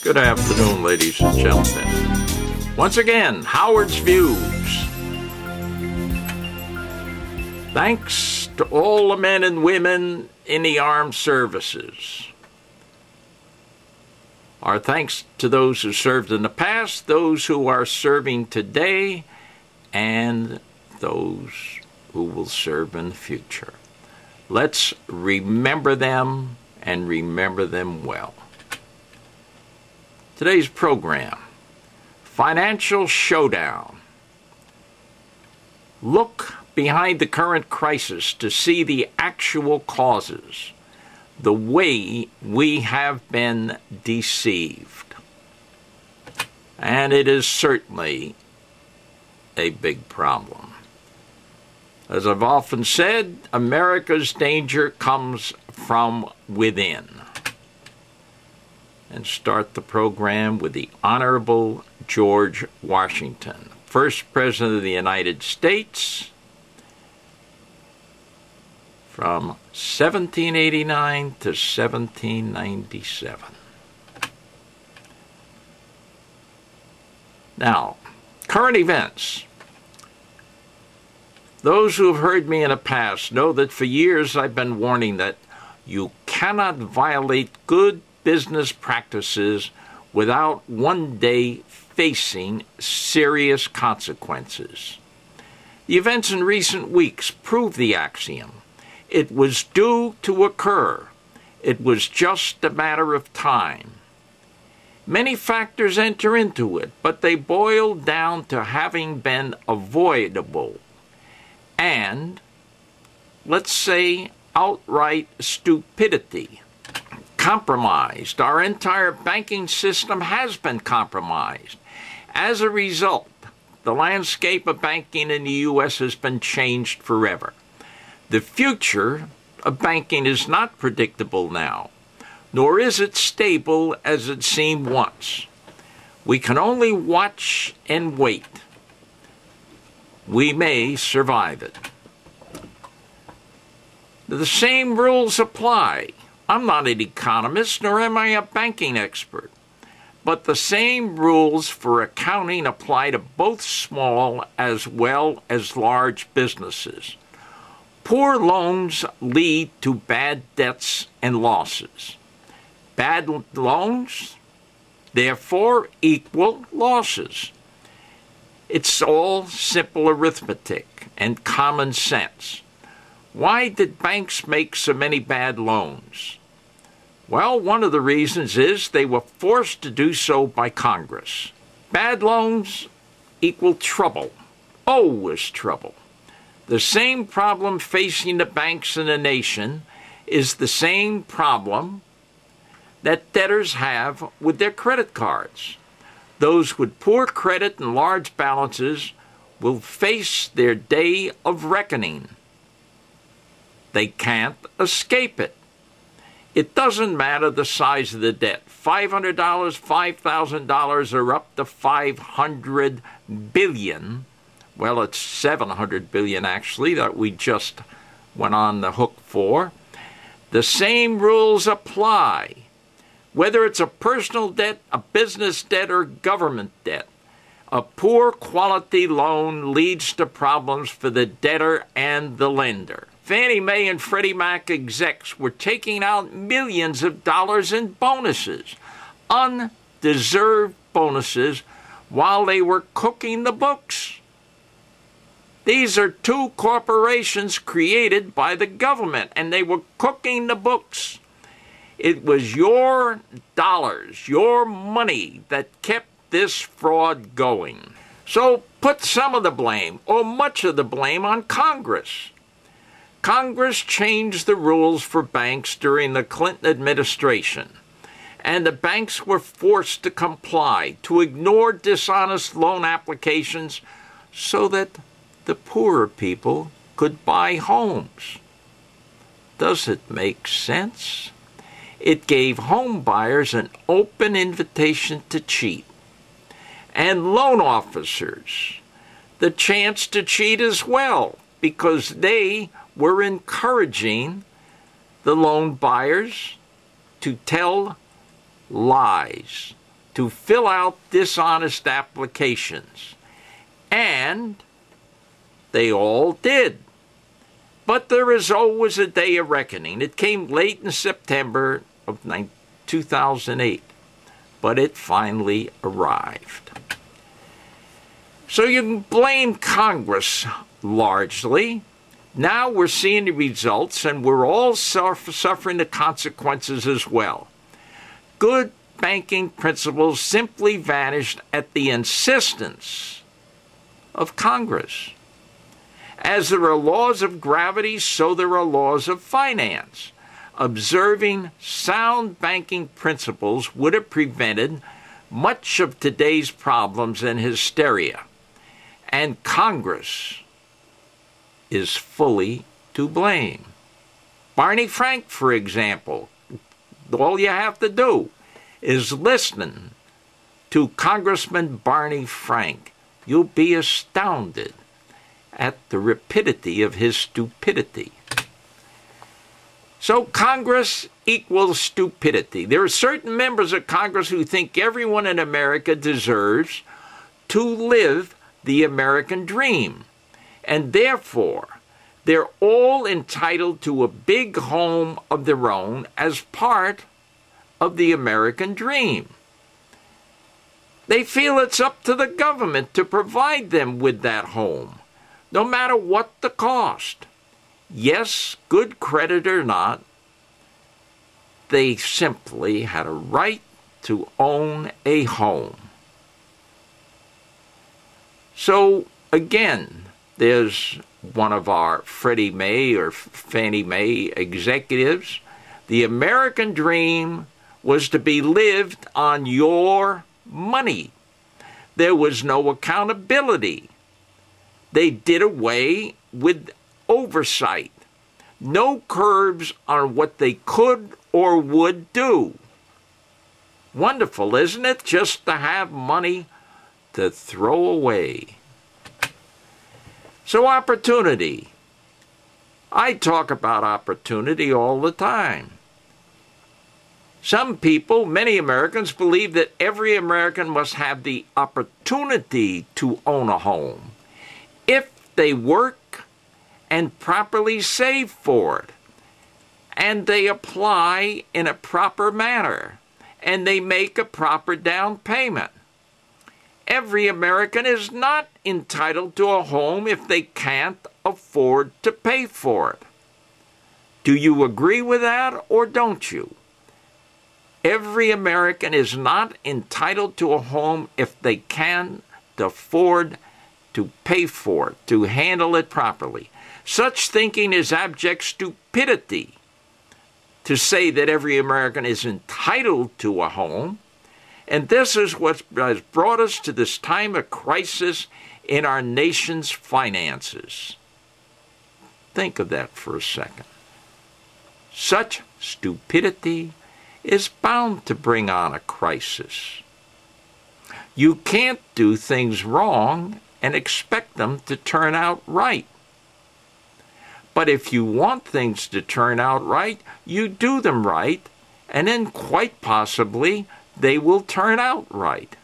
Good afternoon, ladies and gentlemen. Once again, Howard's Views. Thanks to all the men and women in the armed services. Our thanks to those who served in the past, those who are serving today, and those who will serve in the future. Let's remember them and remember them well. Today's program, Financial Showdown. Look behind the current crisis to see the actual causes, the way we have been deceived. And it is certainly a big problem. As I've often said, America's danger comes from within. And start the program with the Honorable George Washington, first President of the United States from 1789 to 1797. Now, current events. Those who have heard me in the past know that for years I've been warning that you cannot violate good business practices without one day facing serious consequences. The events in recent weeks prove the axiom. It was due to occur. It was just a matter of time. Many factors enter into it, but they boil down to having been avoidable and, let's say, outright stupidity. Compromised. Our entire banking system has been compromised. As a result, the landscape of banking in the U.S. has been changed forever. The future of banking is not predictable now, nor is it stable as it seemed once. We can only watch and wait. We may survive it. The same rules apply. I'm not an economist, nor am I a banking expert. But the same rules for accounting apply to both small as well as large businesses. Poor loans lead to bad debts and losses. Bad loans, therefore, equal losses. It's all simple arithmetic and common sense. Why did banks make so many bad loans? Well, one of the reasons is they were forced to do so by Congress. Bad loans equal trouble, always trouble. The same problem facing the banks in the nation is the same problem that debtors have with their credit cards. Those with poor credit and large balances will face their day of reckoning. They can't escape it. It doesn't matter the size of the debt. $500, $5,000, or up to $500 billion. Well, it's $700 billion, actually, that we just went on the hook for. The same rules apply, whether it's a personal debt, a business debt, or government debt. A poor quality loan leads to problems for the debtor and the lender. Fannie Mae and Freddie Mac execs were taking out millions of dollars in bonuses, undeserved bonuses, while they were cooking the books. These are two corporations created by the government, and they were cooking the books. It was your dollars, your money, that kept this fraud going. So put some of the blame, or much of the blame, on Congress. Congress changed the rules for banks during the Clinton administration, and the banks were forced to comply, to ignore dishonest loan applications so that the poorer people could buy homes. Does it make sense? It gave home buyers an open invitation to cheat, and loan officers the chance to cheat as well, because they were encouraging the loan buyers to tell lies, to fill out dishonest applications. And they all did. But there is always a day of reckoning. It came late in September of 2008, but it finally arrived. So you can blame Congress largely. Now we're seeing the results, and we're all suffering the consequences as well. Good banking principles simply vanished at the insistence of Congress. As there are laws of gravity, so there are laws of finance. Observing sound banking principles would have prevented much of today's problems and hysteria. And Congress is fully to blame. Barney Frank, for example, all you have to do is listen to Congressman Barney Frank. You'll be astounded at the rapidity of his stupidity. So Congress equals stupidity. There are certain members of Congress who think everyone in America deserves to live the American dream, and therefore they're all entitled to a big home of their own as part of the American dream. They feel it's up to the government to provide them with that home, no matter what the cost. Yes, good credit or not, they simply had a right to own a home. So, again, there's one of our Freddie Mae or Fannie Mae executives. The American dream was to be lived on your money. There was no accountability. They did away with oversight. No curbs on what they could or would do. Wonderful, isn't it? Just to have money to throw away. So opportunity. I talk about opportunity all the time. Some people, many Americans, believe that every American must have the opportunity to own a home if they work and properly save for it, and they apply in a proper manner, and they make a proper down payment. Every American is not entitled to a home if they can't afford to pay for it. Do you agree with that, or don't you? Every American is not entitled to a home if they can't afford to pay for it, to handle it properly. Such thinking is abject stupidity to say that every American is entitled to a home. And this is what has brought us to this time of crisis in our nation's finances. Think of that for a second. Such stupidity is bound to bring on a crisis. You can't do things wrong and expect them to turn out right. But if you want things to turn out right, you do them right, and then quite possibly they will turn out right.